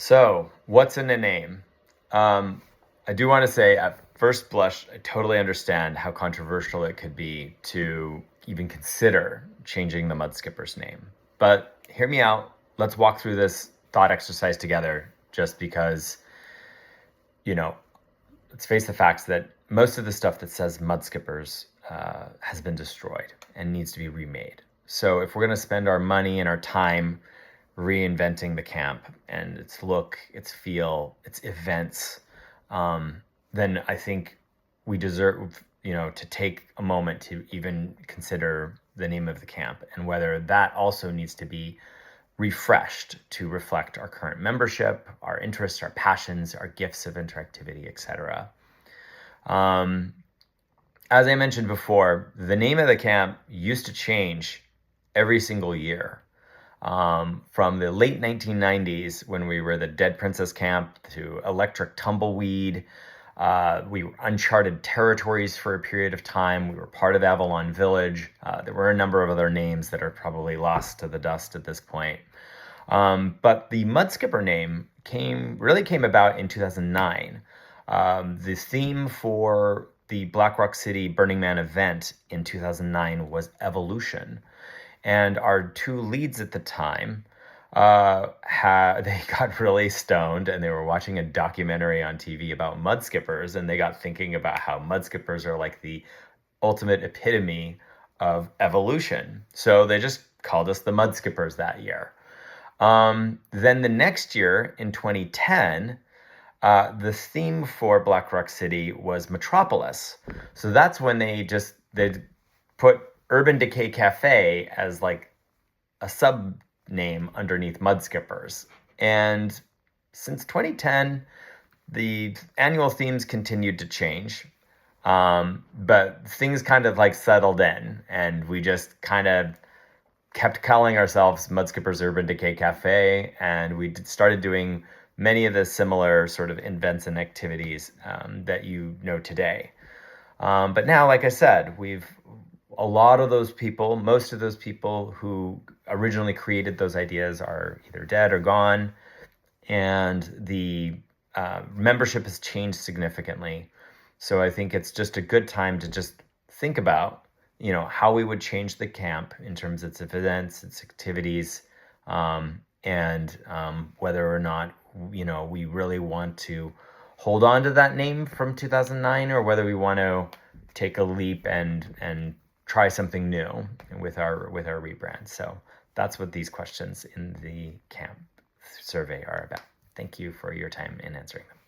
So, what's in a name? I do want to say, at first blush, I totally understand how controversial it could be to even consider changing the Mudskippers name. But hear me out. Let's walk through this thought exercise together, just because, you know, let's face the facts that most of the stuff that says Mudskippers has been destroyed and needs to be remade. So, if we're going to spend our money and our time reinventing the camp and its look, its feel, its events, then I think we deserve, to take a moment to even consider the name of the camp and whether that also needs to be refreshed to reflect our current membership, our interests, our passions, our gifts of interactivity, etc. As I mentioned before, the name of the camp used to change every single year. From the late 1990s, when we were the Dead Princess Camp, to Electric Tumbleweed. We were uncharted territories for a period of time. We were part of Avalon Village. There were a number of other names that are probably lost to the dust at this point. But the Mudskipper name really came about in 2009. The theme for the Black Rock City Burning Man event in 2009 was evolution. And our two leads at the time, they got really stoned and they were watching a documentary on TV about mudskippers, and they got thinking about how mudskippers are like the ultimate epitome of evolution. So they just called us the Mudskippers that year. Then the next year, in 2010, the theme for Black Rock City was Metropolis. So that's when they put Urban Decay Cafe as like a sub name underneath Mudskippers. And since 2010, the annual themes continued to change. But things kind of like settled in, and we just kind of kept calling ourselves Mudskippers Urban Decay Cafe, and we started doing many of the similar sort of events and activities that you know today. But now, like I said, most of those people who originally created those ideas are either dead or gone, and the membership has changed significantly. So I think it's just a good time to just think about, how we would change the camp in terms of its events, its activities, and whether or not, we really want to hold on to that name from 2009, or whether we want to take a leap and try something new with our rebrand. So that's what these questions in the camp survey are about. Thank you for your time in answering them.